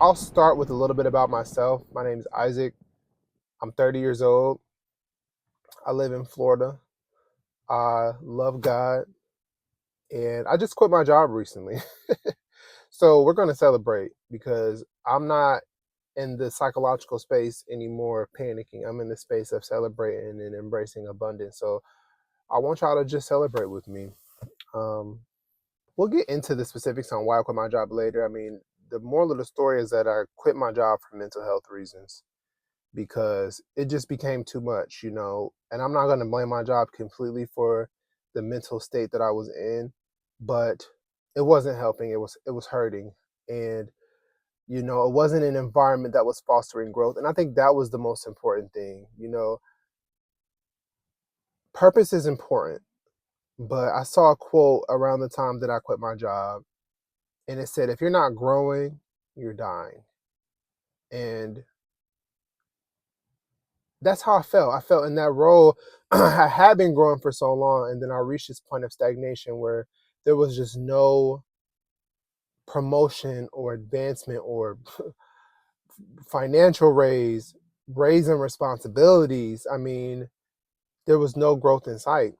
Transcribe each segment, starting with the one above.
I'll start with a little bit about myself. My name is Isaac. I'm 30 years old. I live in Florida. I love God, and I just quit my job recently. So we're going to celebrate because I'm not in the psychological space anymore panicking. I'm in the space of celebrating and embracing abundance. So I want y'all to just celebrate with me. Um, we'll get into the specifics on why I quit my job later. I mean, the moral of the story is that I quit my job for mental health reasons because it just became too much, and I'm not going to blame my job completely for the mental state that I was in, but it wasn't helping. It was hurting. And it wasn't an environment that was fostering growth. And I think that was the most important thing. Purpose is important. But I saw a quote around the time that I quit my job, and it said, if you're not growing, you're dying. And that's how I felt. I felt in that role. I had been growing for so long, and then I reached this point of stagnation where there was just no promotion or advancement or financial raising responsibilities. I mean, there was no growth in sight.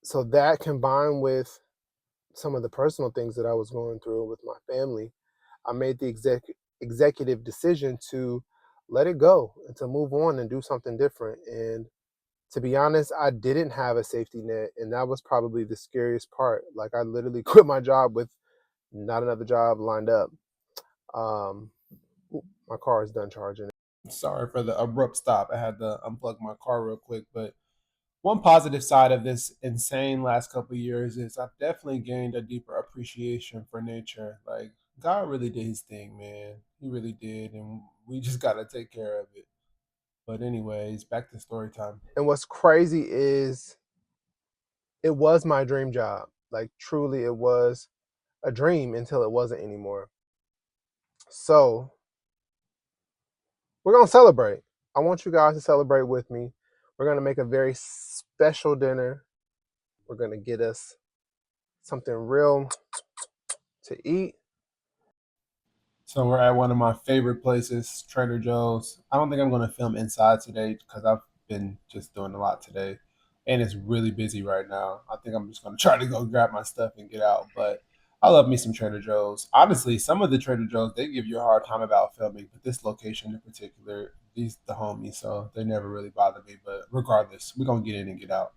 So that combined with some of the personal things that I was going through with my family, I made the executive decision to let it go and to move on and do something different. And to be honest, I didn't have a safety net, and that was probably the scariest part. Like I literally quit my job with not another job lined up. Um, my car is done charging. Sorry for the abrupt stop. I had to unplug my car real quick. But one positive side of this insane last couple of years is I've definitely gained a deeper appreciation for nature. Like God really did his thing, man. He really did. And we just gotta take care of it. But anyways, back to story time. And what's crazy is it was my dream job. Like truly, it was a dream until it wasn't anymore. So we're gonna celebrate. I want you guys to celebrate with me. We're gonna make a very special dinner. We're gonna get us something real to eat. So we're at one of my favorite places, Trader Joe's. I don't think I'm gonna film inside today because I've been just doing a lot today, and it's really busy right now. I think I'm just gonna try to go grab my stuff and get out. But I love me some Trader Joe's. Honestly, some of the Trader Joe's they give you a hard time about filming, but this location in particular, these the homies, so they never really bother me. But regardless, we're gonna get in and get out.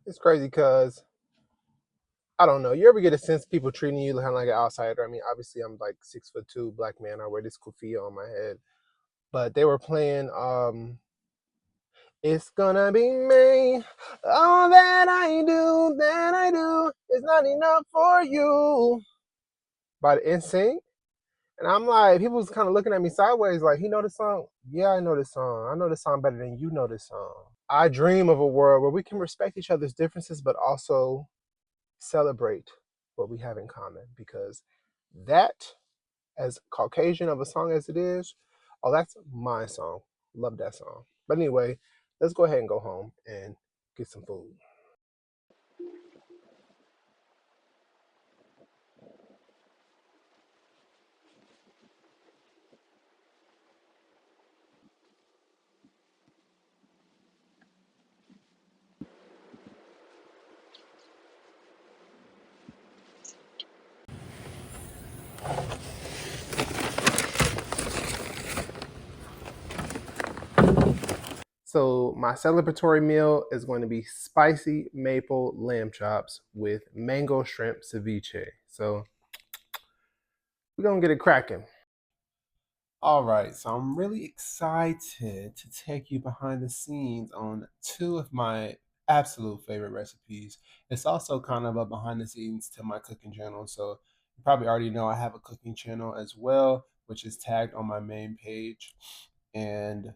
It's crazy because I don't know. You ever get a sense of people treating you kind of like an outsider? I mean, obviously, I'm like 6'2" black man. I wear this kufiya on my head, but they were playing. It's gonna be me. All that I do is not enough for you. By the NSYNC. And I'm like, people was kind of looking at me sideways, like, he know the song? Yeah, I know this song. I know this song better than you know this song. I dream of a world where we can respect each other's differences, but also celebrate what we have in common. Because that, as Caucasian of a song as it is, oh, that's my song. Love that song. But anyway, let's go ahead and go home and get some food. So my celebratory meal is going to be spicy maple lamb chops with mango shrimp ceviche. So we're gonna get it cracking. All right, so I'm really excited to take you behind the scenes on two of my absolute favorite recipes. It's also kind of a behind the scenes to my cooking channel. So you probably already know I have a cooking channel as well, which is tagged on my main page. And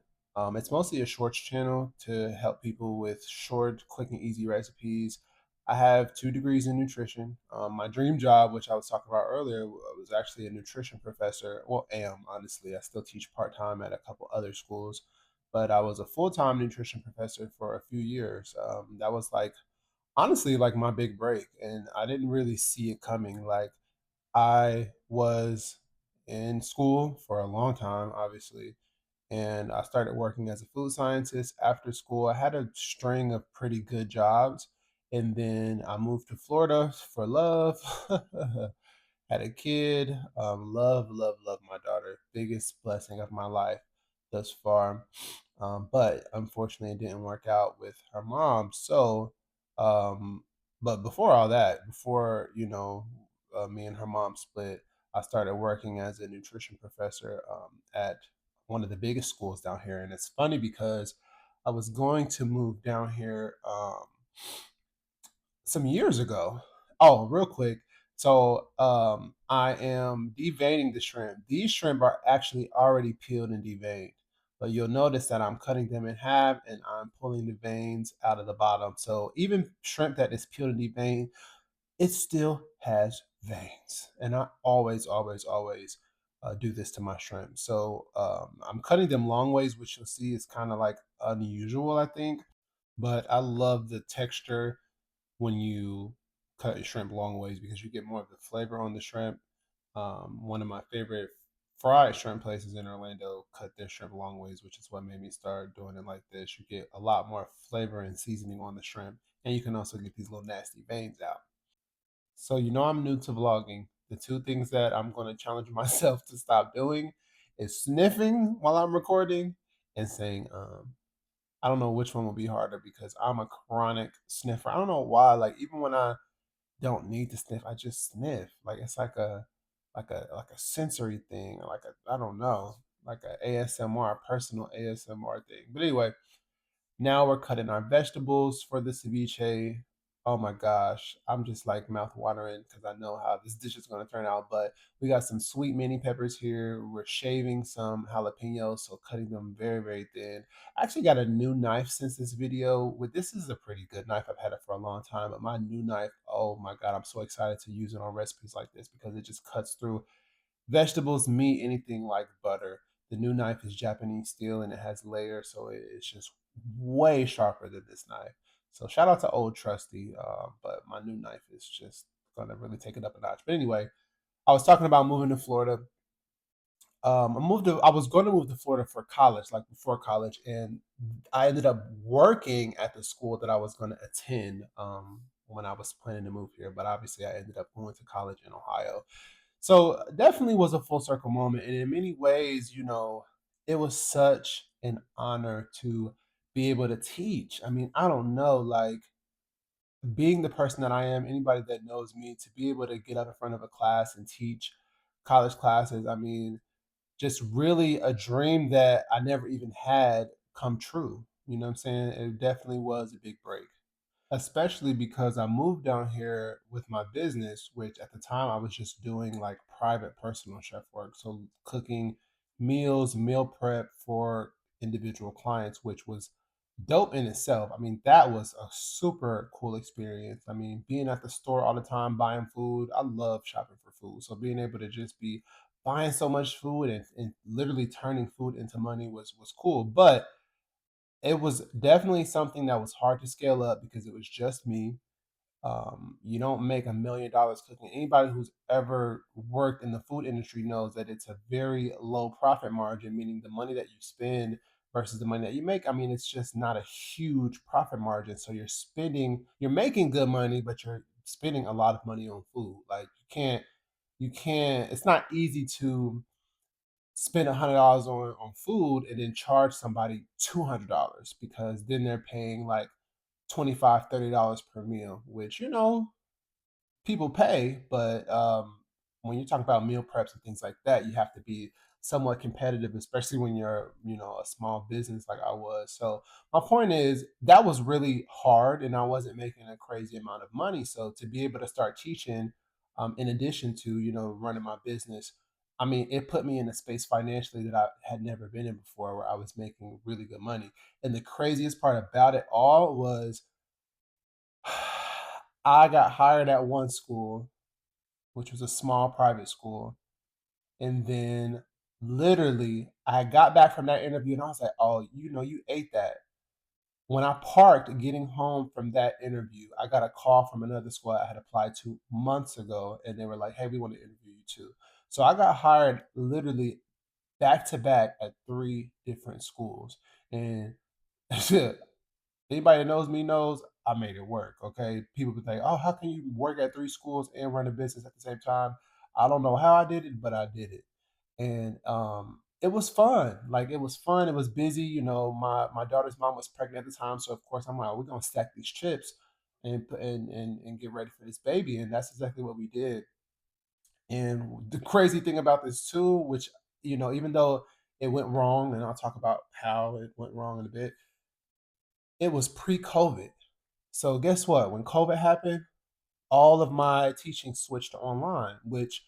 it's mostly a shorts channel to help people with short, quick, and easy recipes. I have 2 degrees in nutrition. My dream job, which I was talking about earlier, was actually a nutrition professor. Well, am honestly. I still teach part time at a couple other schools, but I was a full time nutrition professor for a few years. That was like honestly like my big break, and I didn't really see it coming. Like I was in school for a long time, obviously, and I started working as a food scientist after school. I had a string of pretty good jobs, and then I moved to Florida for love. Had a kid. Love, love, love my daughter. Biggest blessing of my life thus far. But unfortunately, it didn't work out with her mom. So, um, but before all that, before me and her mom split, I started working as a nutrition professor at one of the biggest schools down here. And it's funny because I was going to move down here. Some years ago. Oh, real quick. So I am deveining the shrimp. These shrimp are actually already peeled and deveined, but you'll notice that I'm cutting them in half and I'm pulling the veins out of the bottom. So even shrimp that is peeled and deveined, it still has veins. And I always, always, always do this to my shrimp. So I'm cutting them long ways, which you'll see is kind of like unusual, I think. But I love the texture when you cut your shrimp long ways because you get more of the flavor on the shrimp. One of my favorite fried shrimp places in Orlando cut their shrimp long ways, which is what made me start doing it like this. You get a lot more flavor and seasoning on the shrimp, and you can also get these little nasty veins out. So, I'm new to vlogging. The two things that I'm going to challenge myself to stop doing is sniffing while I'm recording and saying, I don't know which one will be harder because I'm a chronic sniffer. I don't know why. Like even when I don't need to sniff, I just sniff. Like it's like a sensory thing, like a I don't know, like a ASMR, personal ASMR thing. But anyway, now we're cutting our vegetables for the ceviche. Oh my gosh, I'm just like mouth watering because I know how this dish is going to turn out. But we got some sweet mini peppers here. We're shaving some jalapenos, so cutting them very, very thin. I actually got a new knife since this video. With this is a pretty good knife. I've had it for a long time, but my new knife, oh my God, I'm so excited to use it on recipes like this because it just cuts through vegetables, meat, anything like butter. The new knife is Japanese steel and it has layers, so it's just way sharper than this knife. So shout out to old trusty, but my new knife is just gonna really take it up a notch. But anyway, I was talking about moving to Florida. I was going to move to Florida for college, like before college, and I ended up working at the school that I was going to attend when I was planning to move here. But obviously, I ended up going to college in Ohio. So definitely was a full circle moment. And in many ways, it was such an honor to be able to teach. I mean, I don't know, like being the person that I am, anybody that knows me, to be able to get up in front of a class and teach college classes, I mean, just really a dream that I never even had come true. You know what I'm saying? It definitely was a big break, especially because I moved down here with my business, which at the time I was just doing like private personal chef work. So cooking meals, meal prep for individual clients, which was dope in itself. I mean, that was a super cool experience. I mean, being at the store all the time, buying food, I love shopping for food. So being able to just be buying so much food and literally turning food into money was cool. But it was definitely something that was hard to scale up because it was just me. You don't make $1 million cooking. Anybody who's ever worked in the food industry knows that it's a very low profit margin, meaning the money that you spend versus the money that you make. I mean, it's just not a huge profit margin. So you're making good money, but you're spending a lot of money on food. Like you can't. It's not easy to spend $100 on food and then charge somebody $200 because then they're paying like 25, $30 per meal, which people pay, but when you talk about meal preps and things like that, you have to be somewhat competitive, especially when you're, a small business like I was. So my point is that was really hard, and I wasn't making a crazy amount of money. So to be able to start teaching, in addition to running my business, I mean, it put me in a space financially that I had never been in before, where I was making really good money. And the craziest part about it all was I got hired at one school, which was a small private school. And then literally, I got back from that interview and I was like, oh, you ate that. When I parked getting home from that interview, I got a call from another school I had applied to months ago, and they were like, "Hey, we want to interview you too." So I got hired literally back to back at three different schools. And anybody that knows me knows I made it work. Okay. People would think, oh, how can you work at three schools and run a business at the same time? I don't know how I did it, but I did it. And it was fun. Like it was fun. It was busy. My daughter's mom was pregnant at the time. So of course I'm like, we're gonna stack these chips and get ready for this baby. And that's exactly what we did. And the crazy thing about this too, which, even though it went wrong, and I'll talk about how it went wrong in a bit, it was pre-COVID. So guess what? When COVID happened, all of my teaching switched to online, which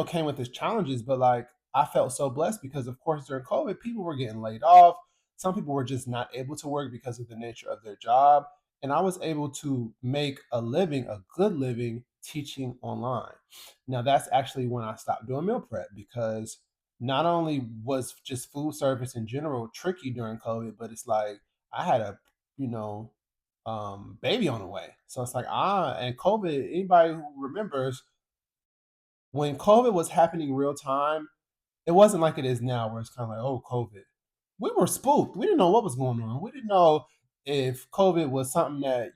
came with its challenges, but like I felt so blessed because of course during COVID, people were getting laid off. Some people were just not able to work because of the nature of their job. And I was able to make a living, a good living teaching online. Now that's actually when I stopped doing meal prep because not only was just food service in general tricky during COVID, but it's like I had a, you know, baby on the way. So it's like and COVID, anybody who remembers when COVID was happening real time, it wasn't like it is now where it's kind of like, oh, COVID. We were spooked. We didn't know what was going on. We didn't know if COVID was something that,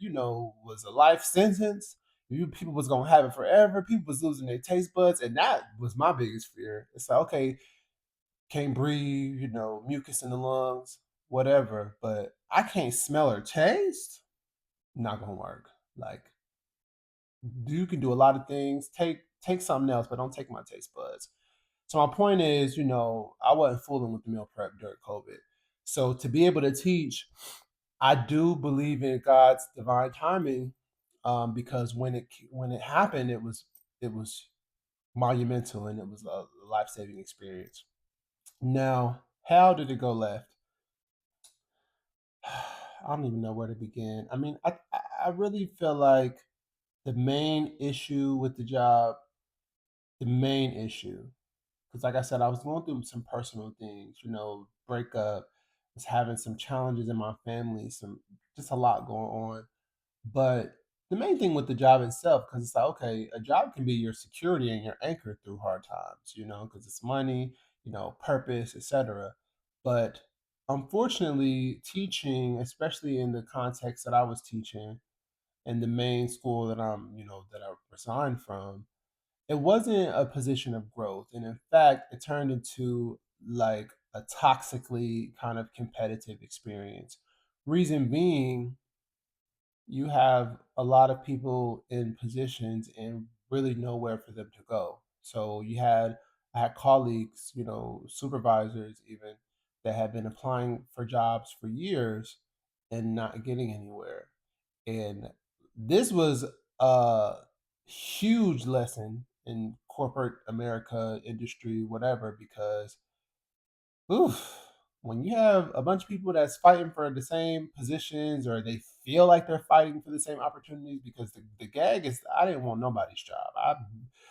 was a life sentence. People was gonna have it forever. People was losing their taste buds. And that was my biggest fear. It's like, okay, can't breathe, mucus in the lungs, whatever. But I can't smell or taste. Not gonna work. Like you can do a lot of things. Take something else, but don't take my taste buds. So my point is, I wasn't fooling with the meal prep during COVID. So to be able to teach, I do believe in God's divine timing, because when it happened, it was monumental and it was a life saving experience. Now, how did it go left? I don't even know where to begin. I mean, I really feel like the main issue with the job, the main issue, because like I said, I was going through some personal things, breakup, was having some challenges in my family, some just a lot going on. But the main thing with the job itself, because it's like, okay, a job can be your security and your anchor through hard times, because it's money, purpose, etc. But unfortunately, teaching, especially in the context that I was teaching, in the main school that I resigned from, it wasn't a position of growth. And in fact, it turned into like a toxically kind of competitive experience. Reason being, you have a lot of people in positions and really nowhere for them to go. So I had colleagues, supervisors even, that had been applying for jobs for years and not getting anywhere. And this was a huge lesson in corporate America, industry, whatever, because oof, when you have a bunch of people that's fighting for the same positions or they feel like they're fighting for the same opportunities, because the gag is I didn't want nobody's job.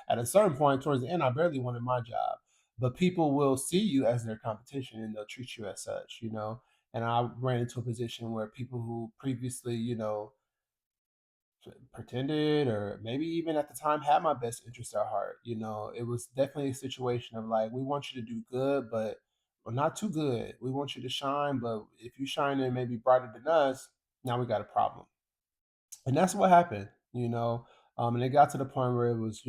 At a certain point towards the end, I barely wanted my job. But people will see you as their competition and they'll treat you as such. And I ran into a position where people who previously, pretended or maybe even at the time had my best interest at heart. It was definitely a situation of like, we want you to do good, but well, not too good. We want you to shine, but if you shine in maybe brighter than us, now we got a problem. And that's what happened. And it got to the point where it was,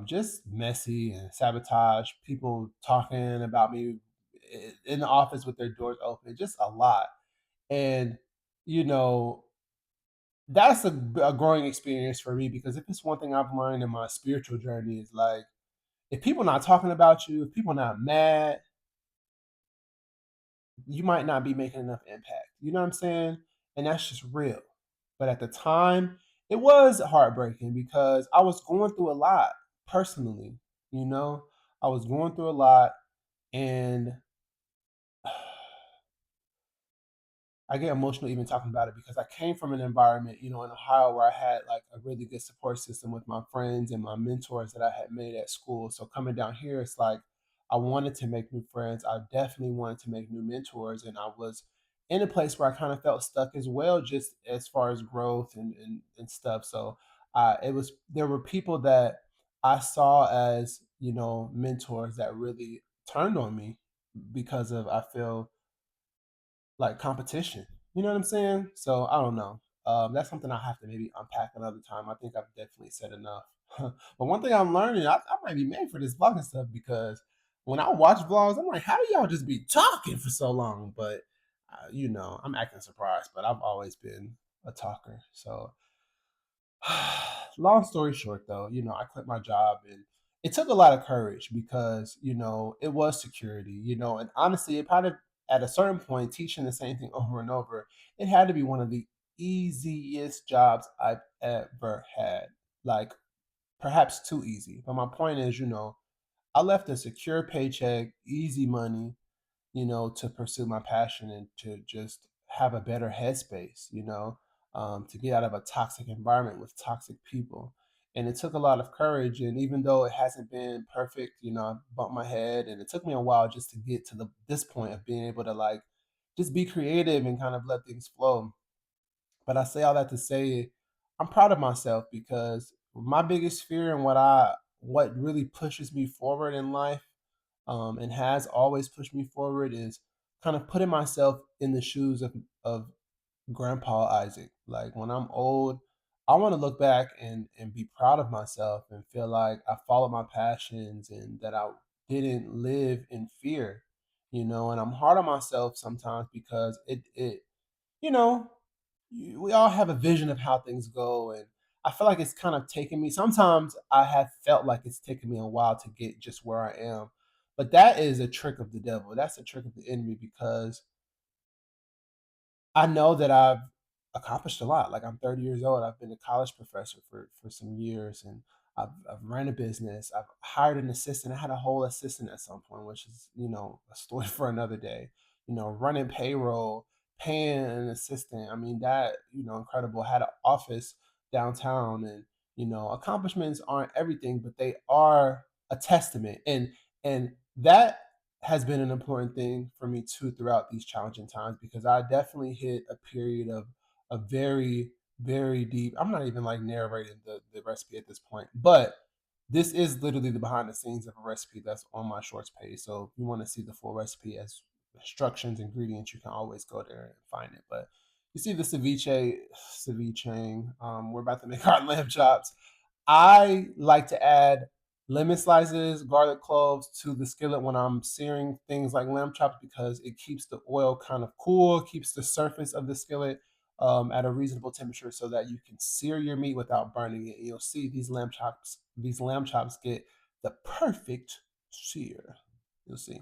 just messy and sabotage, people talking about me in the office with their doors open, just a lot. And, you know, that's a growing experience for me because if it's one thing I've learned in my spiritual journey is like if people not talking about you, if people not mad, you might not be making enough impact. You know what I'm saying? And that's just real. But at the time, it was heartbreaking because I was going through a lot personally, you know? I was going through a lot and I get emotional even talking about it because I came from an environment, in Ohio where I had like a really good support system with my friends and my mentors that I had made at school. So coming down here, it's like I wanted to make new friends. I definitely wanted to make new mentors, and I was in a place where I kind of felt stuck as well, just as far as growth and stuff. So it was there were people that I saw as, mentors that really turned on me because of, I feel like, competition. You know what I'm saying? So I don't know. That's something I have to maybe unpack another time. I think I've definitely said enough. But one thing I'm learning, I might be made for this vlogging stuff because when I watch vlogs, I'm like, how do y'all just be talking for so long? But I'm acting surprised, but I've always been a talker. So long story short, though, I quit my job, and it took a lot of courage because, it was security, and honestly, it kind of, at a certain point, teaching the same thing over and over, it had to be one of the easiest jobs I've ever had. Like, perhaps too easy. But my point is, I left a secure paycheck, easy money, to pursue my passion and to just have a better headspace, to get out of a toxic environment with toxic people. And it took a lot of courage. And even though it hasn't been perfect, I bumped my head, and it took me a while just to get to this point of being able to, like, just be creative and kind of let things flow. But I say all that to say I'm proud of myself because my biggest fear and what really pushes me forward in life, and has always pushed me forward, is kind of putting myself in the shoes of Grandpa Isaac. Like, when I'm old, I want to look back and be proud of myself and feel like I followed my passions and that I didn't live in fear, and I'm hard on myself sometimes because you know, we all have a vision of how things go, and I feel like it's kind of taken me. Sometimes I have felt like it's taken me a while to get just where I am, but that is a trick of the devil. That's a trick of the enemy because I know that I've accomplished a lot. Like, I'm 30 years old. I've been a college professor for some years, and I've ran a business. I've hired an assistant. I had a whole assistant at some point, which is, a story for another day. Running payroll, paying an assistant. I mean, that, incredible. Had an office downtown, and accomplishments aren't everything, but they are a testament. And that has been an important thing for me too throughout these challenging times, because I definitely hit a period of a very, very deep. I'm not even like narrating the recipe at this point, but this is literally the behind the scenes of a recipe that's on my shorts page. So if you want to see the full recipe as instructions, ingredients, you can always go there and find it. But you see the ceviche. We're about to make our lamb chops. I like to add lemon slices, garlic cloves to the skillet when I'm searing things like lamb chops, because it keeps the oil kind of cool, keeps the surface of the skillet at a reasonable temperature so that you can sear your meat without burning it. You'll see these lamb chops get the perfect sear. You'll see.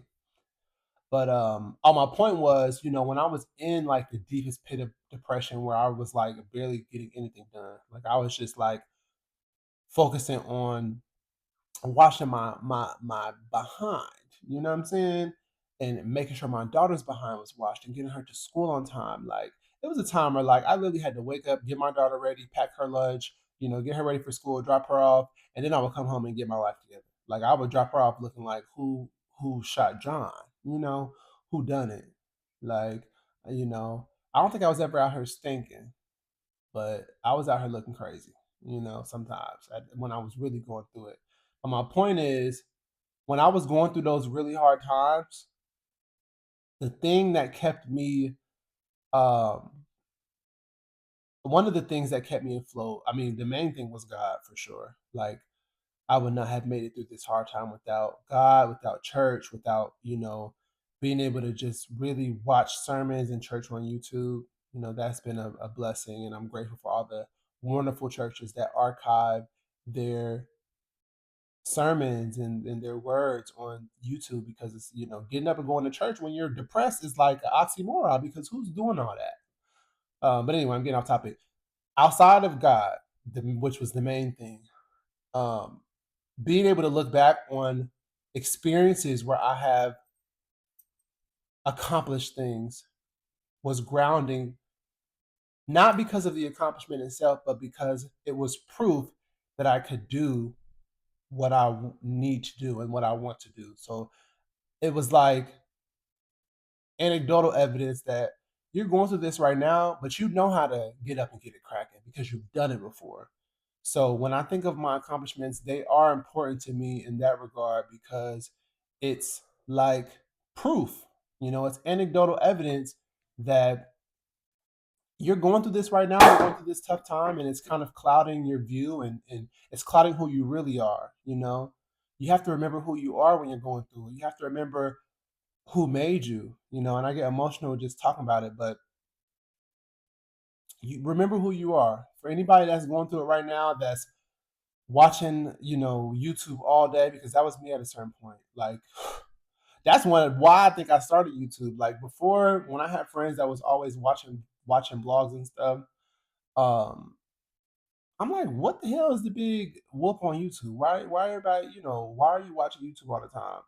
But all my point was, when I was in like the deepest pit of depression where I was like barely getting anything done, like I was just like focusing on washing my behind, you know what I'm saying? And making sure my daughter's behind was washed and getting her to school on time. Like, it was a time where, like, I literally had to wake up, get my daughter ready, pack her lunch, get her ready for school, drop her off, and then I would come home and get my life together. Like, I would drop her off looking like who shot John, who done it. Like, I don't think I was ever out here stinking, but I was out here looking crazy, sometimes when I was really going through it. But my point is, when I was going through those really hard times, the thing that kept me, um, one of the things that kept me afloat, I mean, the main thing was God for sure. Like, I would not have made it through this hard time without God, without church, without, being able to just really watch sermons in church on YouTube. That's been a blessing. And I'm grateful for all the wonderful churches that archive their sermons and their words on YouTube, because it's, getting up and going to church when you're depressed is like an oxymoron, because who's doing all that? But anyway, I'm getting off topic. Outside of God, which was the main thing, um, being able to look back on experiences where I have accomplished things was grounding, not because of the accomplishment itself, but because it was proof that I could do what I need to do and what I want to do. So it was like anecdotal evidence that you're going through this right now, but you know how to get up and get it cracking because you've done it before. So when I think of my accomplishments, they are important to me in that regard because it's like proof. It's anecdotal evidence that you're going through this right now, you're going through this tough time, and it's kind of clouding your view, and it's clouding who you really are. You have to remember who you are when you're going through it. You have to remember who made you, and I get emotional just talking about it, but you remember who you are. For anybody that's going through it right now, that's watching, YouTube all day, because that was me at a certain point. Like, that's why I think I started YouTube. Like before, when I had friends that was always watching blogs and stuff, um, I'm like, what the hell is the big whoop on YouTube? Why everybody, why are you watching YouTube all the time?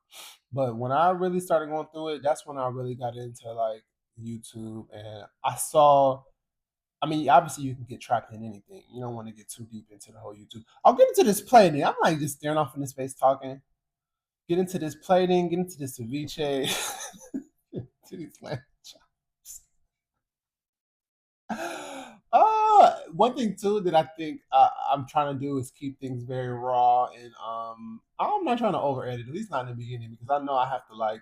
But when I really started going through it, that's when I really got into like YouTube, and I saw. I mean, obviously you can get trapped in anything. You don't want to get too deep into the whole YouTube. I'll get into this plating. I'm like just staring off into space talking. Get into this plating, get into this ceviche, to these lamb chops. One thing too that I think I'm trying to do is keep things very raw, and I'm not trying to over edit, at least not in the beginning, because I know I have to like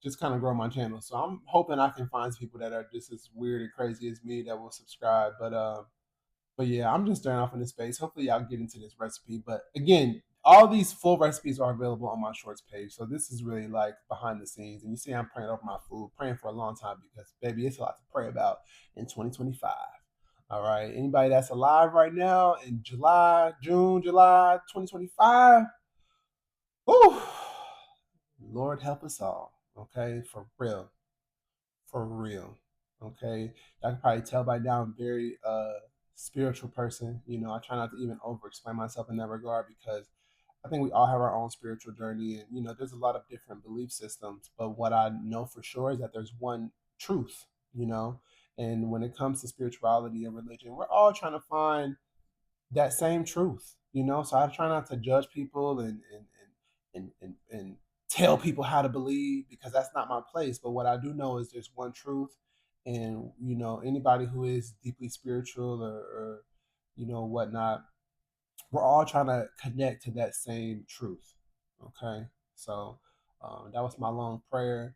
just kind of grow my channel. So I'm hoping I can find people that are just as weird and crazy as me that will subscribe. But yeah, I'm just staring off into space. Hopefully, y'all get into this recipe. But again, all these full recipes are available on my shorts page. So this is really like behind the scenes. And you see, I'm praying over my food, praying for a long time because, baby, it's a lot to pray about in 2025. All right. Anybody that's alive right now in July 2025, whew, Lord help us all. Okay. For real. For real. Okay. I can probably tell by now I'm very spiritual person. I try not to even over explain myself in that regard because I think we all have our own spiritual journey, and there's a lot of different belief systems. But what I know for sure is that there's one truth. You know, and when it comes to spirituality and religion, we're all trying to find that same truth. So I try not to judge people and tell people how to believe because that's not my place. But what I do know is there's one truth, and anybody who is deeply spiritual or whatnot, we're all trying to connect to that same truth. Okay, so that was my long prayer,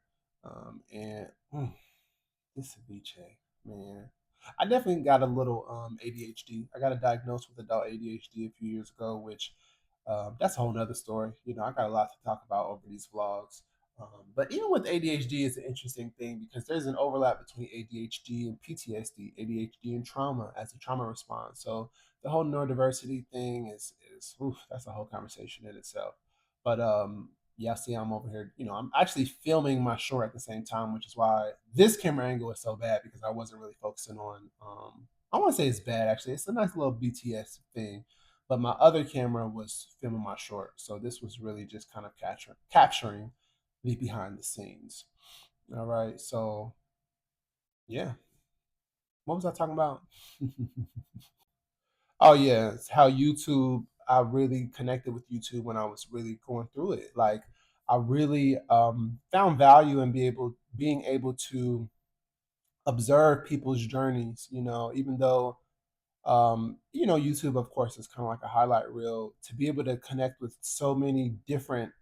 and this ceviche, man. I definitely got a little ADHD. I got a diagnosed with adult ADHD a few years ago, which that's a whole nother story. I got a lot to talk about over these vlogs. But even with ADHD, it's an interesting thing because there's an overlap between ADHD and PTSD, ADHD and trauma as a trauma response. So the whole neurodiversity thing is oof, that's a whole conversation in itself. But yeah, see, I'm over here. I'm actually filming my short at the same time, which is why this camera angle is so bad because I wasn't really focusing on. I want to say it's bad actually. It's a nice little BTS thing, but my other camera was filming my short, so this was really just kind of capturing the behind the scenes. All right, so yeah, what was I talking about? Oh yeah, it's how YouTube. I really connected with YouTube when I was really going through it. Like I really found value in being able to observe people's journeys. Even though YouTube, of course, is kind of like a highlight reel. To be able to connect with so many different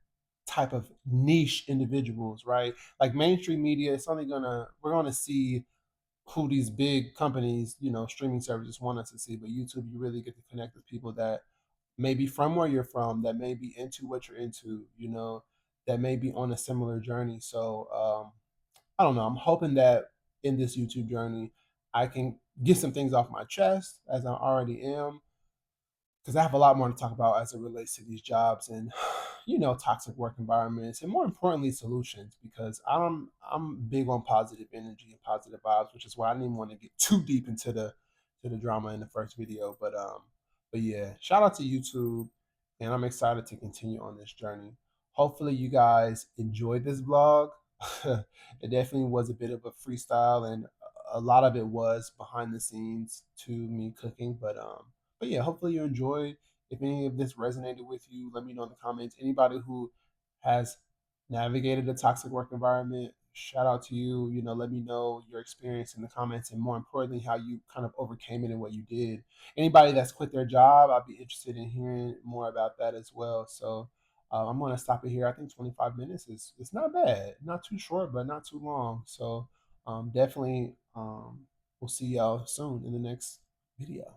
type of niche individuals, right? Like mainstream media, we're gonna see who these big companies, streaming services want us to see. But YouTube, you really get to connect with people that may be from where you're from, that may be into what you're into, that may be on a similar journey. So I don't know. I'm hoping that in this YouTube journey, I can get some things off my chest as I already am, because I have a lot more to talk about as it relates to these jobs and toxic work environments, and more importantly solutions, because I'm big on positive energy and positive vibes, which is why I didn't even want to get too deep into the drama in the first video. But yeah, shout out to YouTube, and I'm excited to continue on this journey. Hopefully you guys enjoyed this vlog. It definitely was a bit of a freestyle, and a lot of it was behind the scenes to me cooking, but yeah, hopefully you enjoyed. If any of this resonated with you, let me know in the comments. Anybody who has navigated a toxic work environment, shout out to you. Let me know your experience in the comments, and more importantly, how you kind of overcame it and what you did. Anybody that's quit their job, I'd be interested in hearing more about that as well. So I'm going to stop it here. I think 25 minutes is it's not bad, not too short, but not too long. So definitely, we'll see y'all soon in the next video.